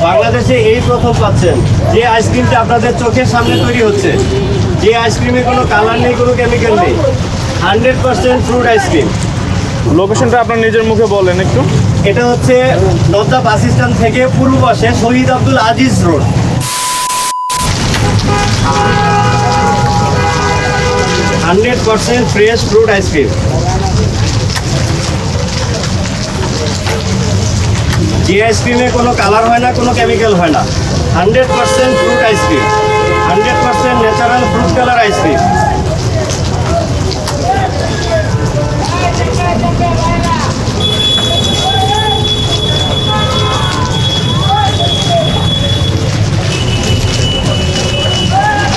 বাংলাদেশে এই প্রথম পাচ্ছেন যে আইসক্রিমটা আপনাদের চোখের সামনে তৈরি হচ্ছে, যে আইসক্রিমে কোনো কালার নেই, কোনো কেমিক্যাল নেই, 100% ফ্রুট আইসক্রিম। লোকেশনটা আপনার নিজের মুখে বলেন একটু। এটা হচ্ছে নদ্দা বাস স্ট্যান্ড থেকে পূর্ব পাশে Shahid Abdul Aziz road. Fresh fruit ice cream, যে আইসক্রিমে কোনো কালার হয় না, কোনো কেমিক্যাল হয় না, 100% fruit ice cream, 100% natural fruit colour ice cream.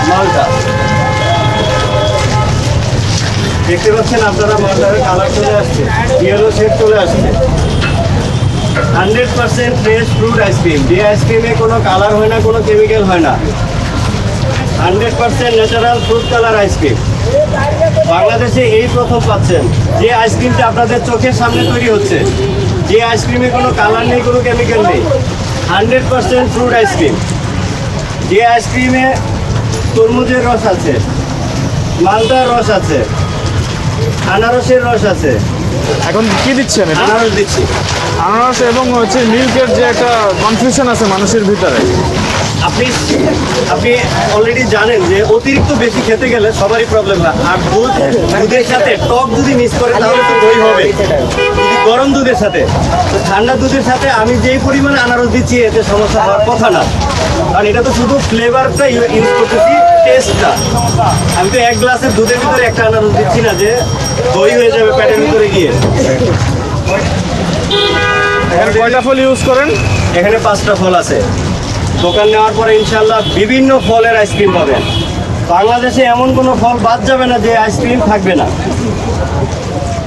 মালটা দেখতে পাচ্ছেন আপনারা, মালটার কালার চলে আসছে, ইয়েলো শেড চলে আসছে। 100% ফ্রেশ ফ্রুট আইসক্রিম, যে আইসক্রিমে কোনো কালার হয় না, কোনো কেমিক্যাল হয় না, 100% ন্যাচারাল ফ্রুট কালার আইসক্রিম। বাংলাদেশে এই প্রথম পাচ্ছেন যে আইসক্রিমটা আপনাদের চোখের সামনে তৈরি হচ্ছে, যে আইসক্রিমে কোনো কালার নেই, কোনো কেমিক্যাল নেই, 100% ফ্রুট আইসক্রিম। যে আইসক্রিমে তরমুজের রস আছে, মালটার রস আছে, আনারসের রস আছে। এখন কি দিচ্ছেন? আনারস দিচ্ছি। আনারস এবং হচ্ছে মিল্কের যে একটা কনফিউশন আছে মানুষের ভিতরে, আপনি অলরেডি জানেন যে অতিরিক্ত বেশি খেতে গেলে সবারই প্রবলেম হয়। আর দুধের সাথে টক যদি মিক্স করে তাহলে তো দই হবে, যদি গরম দুধের সাথে। তো ঠান্ডা দুধের সাথে আমি যেই পরিমাণে আনারস দিচ্ছি এতে সমস্যা হওয়ার কথা না, কারণ এটা তো শুধু ফ্লেভারটা ইউজ করতেছি, টেস্টটা। আমি তো এক গ্লাসের দুধের ভিতরে একটা আনারস দিচ্ছি না যে দই হয়ে যাবে পেটের ভিতরে গিয়ে। এখানে কয়টা ফল ইউজ করেন? এখানে 5টা ফল আছে। দোকান নেওয়ার পরে ইনশাল্লাহ বিভিন্ন ফলের আইসক্রিম পাবেন। বাংলাদেশে এমন কোনো ফল বাদ যাবে না যে আইসক্রিম থাকবে না।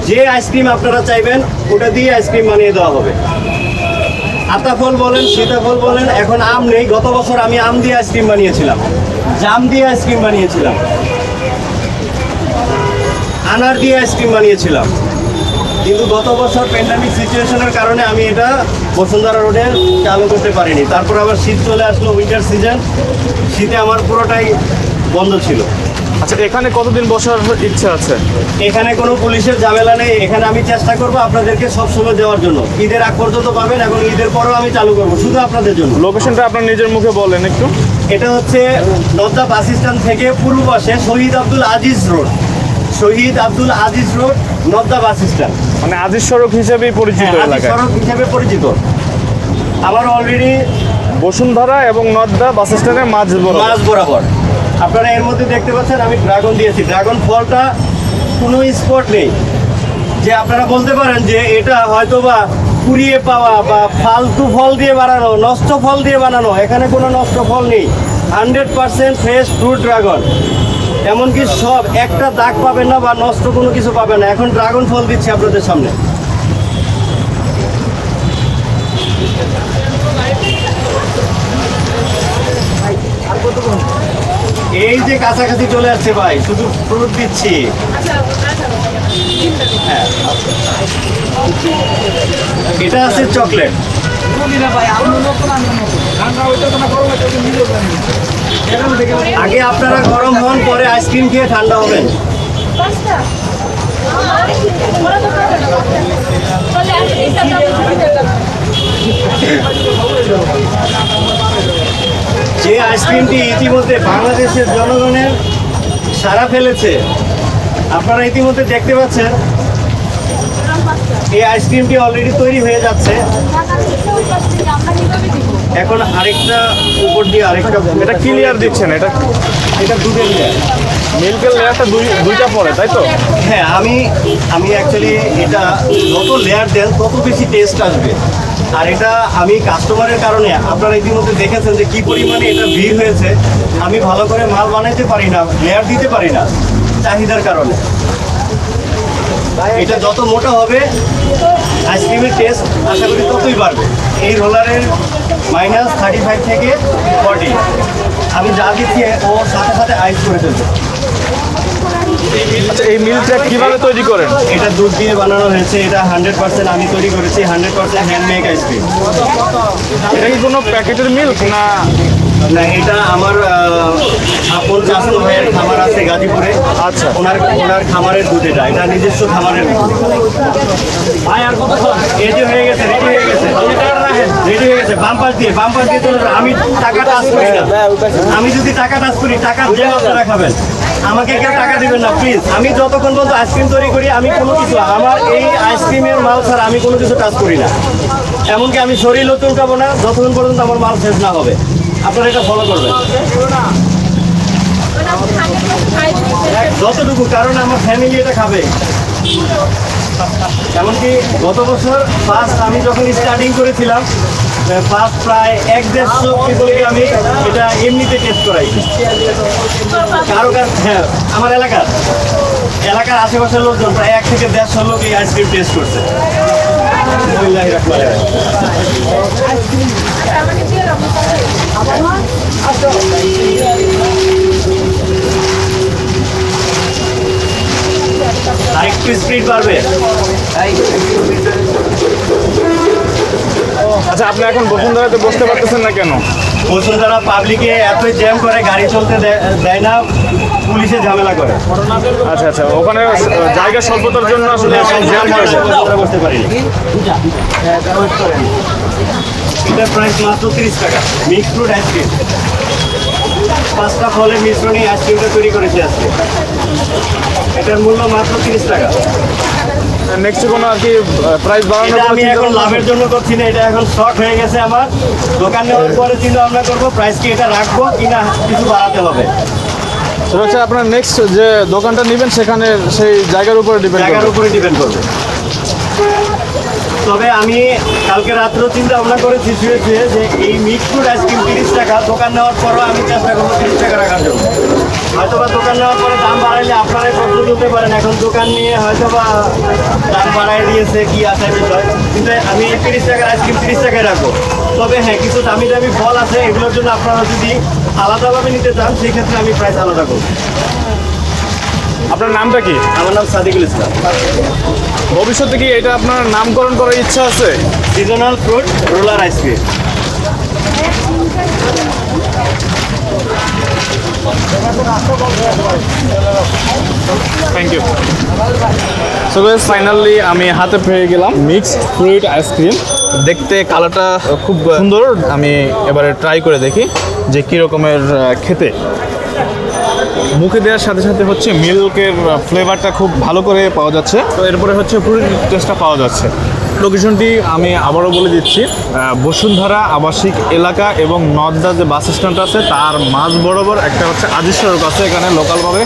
যে আইসক্রিম আপনারা চাইবেন ওটা দিয়ে আইসক্রিম বানিয়ে দেওয়া হবে। আতা ফল বলেন, সীতাফল বলেন, এখন আম নেই। গত বছর আমি আম দিয়ে আইসক্রিম বানিয়েছিলাম, জাম দিয়ে আইসক্রিম বানিয়েছিলাম, আনার দিয়ে আইসক্রিম বানিয়েছিলাম। কিন্তু গত বছর প্যান্ডামিক সিচুয়েশনের কারণে আমি এটা বসুন্ধরা রোডে চালু করতে পারিনি। তারপর আবার শীত চলে আসলো, উইন্টার সিজন, শীতে আমার পুরোটাই বন্ধ ছিল। আচ্ছা, এখানে কতদিন বসার ইচ্ছা আছে? এখানে কোনো পুলিশের ঝামেলা নেই। এখানে আমি চেষ্টা করবো আপনাদেরকে সবসময় দেওয়ার জন্য। ঈদের আগ পর্যন্ত পাবেন এবং ঈদের পরেও আমি চালু করবো শুধু আপনাদের জন্য। লোকেশনটা আপনার নিজের মুখে বলেন একটু। এটা হচ্ছে নদ্দা বাস স্ট্যান্ড থেকে পূর্ব পাশে Shahid Abdul Aziz road. Shahid Abdul Aziz road, Nadda bus stand, মানে আজিজ সড়ক হিসেবেই পরিচিত। আজিজ সড়ক হিসেবে পরিচিত। আমার অলরেডি বসুন্ধরা এবং নদ্দা বাস স্ট্যান্ডের মাঝ বরাবর আপনারা এর মধ্যে দেখতে পাচ্ছেন আমি ড্রাগন দিয়েছি। ড্রাগন ফলটা কোনো স্পট নেই যে আপনারা বলতে পারেন যে এটা হয়তো বা কুড়িয়ে পাওয়া বা ফালতু ফল দিয়ে বানানো, নষ্ট ফল দিয়ে বানানো। এখানে কোনো নষ্ট ফল নেই, 100% ফ্রেশ ফ্রুট ড্রাগন। এমনকি সব একটা দাগ পাবেন না বা নষ্ট কোনো কিছু পাবেন না। এখন ড্রাগন ফল দিচ্ছি আপনাদের সামনে। এই যে কাছাকাছি চলে আসছে ভাই, শুধু ফ্রুট দিচ্ছি। হ্যাঁ, এটা আছে চকলেট। আগে আপনারা গরম হন, পরে আইসক্রিম খেয়ে ঠান্ডা হবেন। যে আইসক্রিমটি ইতিমধ্যে বাংলাদেশের জনগণের সাড়া ফেলেছে, আপনারা ইতিমধ্যে দেখতে পাচ্ছেন। এই আইসক্রিমটি অলরেডি তৈরি হয়ে যাচ্ছে। এখন আরেকটা উপর দিয়ে আরেকটা, এটা কি লেয়ার দিচ্ছেন? এটা দুধের লেয়ার, মিল্কের লেয়ারটা দুইটা পরে, তাই তো? হ্যাঁ, আমি অ্যাকচুয়ালি এটা যত লেয়ার দেন তত বেশি টেস্ট আসবে। আর এটা আমি কাস্টমারের কারণে, আপনারা ইতিমধ্যে দেখেছেন যে কি পরিমাণে এটা ভিড় হয়েছে। আমি ভালো করে মাল বানাইতে পারি না, লেয়ার দিতে পারি না চাহিদার কারণে। এটা যত মোটা হবে আইসক্রিমের টেস্ট আশা করি ততই বাড়বে। এই রোলারের -35 থেকে 40 আমি যা দিচ্ছি ও সাথে সাথে আইস করে ফেলবে। আচ্ছা, এই মিল্কটা কিভাবে তৈরি করেন? এটা দুধ দিয়ে বানানো হয়েছে, এটা 100% আমি তৈরি করেছি, 100% হ্যান্ডমেড আইসক্রিম। এটা কি কোনো প্যাকেটের মিল্ক না? না, এটা আমার আপন চাষন ভাইয়ের খামার আছে গাজীপুরে। আচ্ছা, ওনার খামারের দুধ, এটা নিজস্ব খামারের দুধ। এই যে হয়ে গেছে, রেডি হয়ে গেছে। বাম্পার দিয়ে চলে যাবে। আমি টাকা টাচ করি না। আমি যদি টাকা টাচ করি, টাকা যে আপনারা খাবেন, আমাকে কেউ টাকা দিবেন না প্লিজ। আমি যতক্ষণ পর্যন্ত আইসক্রিম তৈরি করি, আমি কোনো কিছু, আমার এই আইসক্রিমের মাল ছাড়া আমি কোনো কিছু টাচ করি না। এমনকি আমি শরীরও চুলকাবো না যতক্ষণ পর্যন্ত আমার মাল শেষ না হবে। আপনারা এটা ফলো করবেন যতটুকু, কারণ আমার ফ্যামিলি এটা খাবে। এমনকি গত বছর ফার্স্ট আমি যখন স্টার্টিং করেছিলাম, ফার্স্ট প্রায় 1-150 পিপলকে আমি এটা এমনিতে টেস্ট করাইছি। কারো কাছে, হ্যাঁ, আমার এলাকার আশেপাশের লোকজন প্রায় 1 থেকে 150 লোক এই আইসক্রিম টেস্ট করছে। আরেকটু স্পিড বাড়বে। আচ্ছা, আপনি এখন বসুন্ধরাতে বসতে পারতেছেন না কেন? বসুন্ধরা পাবলিকে এতই জ্যাম করে, গাড়ি চলতে দেয় না, পুলিশে ঝামেলা করে। আচ্ছা আচ্ছা, ওখানে জায়গা স্বল্পতার জন্য আসলে জ্যাম হয়েছে। বসতে পারিনি। এটার প্রাইস মাত্র 30 টাকা। মিক্স ফ্রুট আইসক্রিম, 5টা ফলের মিশ্রণে আইসক্রিমটা তৈরি করেছি আজকে। এটার মূল্য মাত্র 30 টাকা। নেক্সট কোনো আর কি প্রাইস বাড়ানোর আমি এখন লাভের জন্য করছি না, এটা এখন শর্ট হয়ে গেছে আমার। দোকান নেওয়ার পরে চিন্তা ভাবনা করবো প্রাইস কি এটা রাখবো কিনা, কিছু বাড়াতে হবে। সেটা হচ্ছে আপনার নেক্সট যে দোকানটা নেবেন সেখানে সেই জায়গার উপরে ডিপেন্ড করবে। তবে আমি কালকে রাত্রেও চিন্তা ভাবনা করেছি শুয়ে যে এই মিক্স ফ্রুট আইসক্রিম 30 টাকা, দোকান নেওয়ার পরও আমি চেষ্টা করবো 30 টাকা রাখার জন্য। হয়তোবা দোকান নেওয়ার পরে দাম বাড়াইলে আপনারাই প্রশ্ন তুলতে পারেন, এখন দোকান নিয়ে হয়তোবা দাম বাড়াই দিয়েছে কি আছে বিষয়, কিন্তু আমি 30 টাকার আইসক্রিম 30 টাকায় রাখবো। তবে হ্যাঁ, কিছু দামি দামি ফল আছে, এগুলোর জন্য আপনারা যদি আলাদাভাবে নিতে চান সেই ক্ষেত্রে আমি প্রাইস আলাদা করবো। আপনার নামটা কি? আমার নাম সাদিকুল ইসলাম। ভবিষ্যতে কি এটা আপনার নামকরণ করার ইচ্ছা আছে? Seasonal fruit roller ice cream. Thank you. So guys, finally আমি হাতে পেয়ে গেলাম মিক্সড ফ্রুট আইসক্রিম। দেখতে কালারটা খুব সুন্দর। আমি এবারে ট্রাই করে দেখি যে কী রকমের খেতে। মুখে দেওয়ার সাথে সাথে হচ্ছে মিল্কের ফ্লেভারটা খুব ভালো করে পাওয়া যাচ্ছে। তো এরপরে হচ্ছে ফ্রুটের টেস্টটা পাওয়া যাচ্ছে। লোকেশনটি আমি আবারও বলে দিচ্ছি, বসুন্ধরা আবাসিক এলাকা এবং নর্দা যে বাস স্ট্যান্ড আছে তার মাঝ বরাবর একটা হচ্ছে আজিজ সড়ক আছে, এখানে লোকালভাবে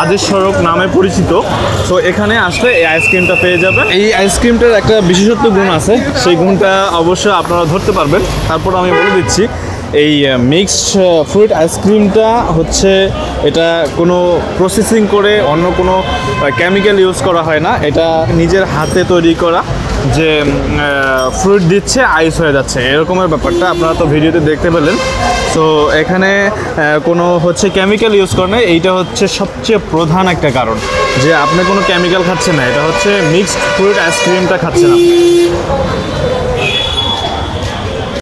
আজিজ সড়ক নামে পরিচিত। তো এখানে আসলে এই আইসক্রিমটা পেয়ে যাবেন। এই আইসক্রিমটার একটা বিশেষত্ব গুণ আছে, সেই গুণটা অবশ্যই আপনারা ধরতে পারবেন। তারপর আমি বলে দিচ্ছি, এই মিক্সড ফ্রুট আইসক্রিমটা হচ্ছে এটা কোনো প্রসেসিং করে অন্য কোনো কেমিক্যাল ইউজ করা হয় না। এটা নিজের হাতে তৈরি করা, যে ফ্রুট দিচ্ছে আইস হয়ে যাচ্ছে এরকমের ব্যাপারটা আপনারা তো ভিডিওতে দেখতে পেলেন। সো এখানে কোনো হচ্ছে কেমিক্যাল ইউজ করে না, এইটা হচ্ছে সবচেয়ে প্রধান একটা কারণ যে আপনি কোনো কেমিক্যাল খাচ্ছেন না, এটা হচ্ছে মিক্সড ফ্রুট আইসক্রিমটা খাচ্ছেন আপনি।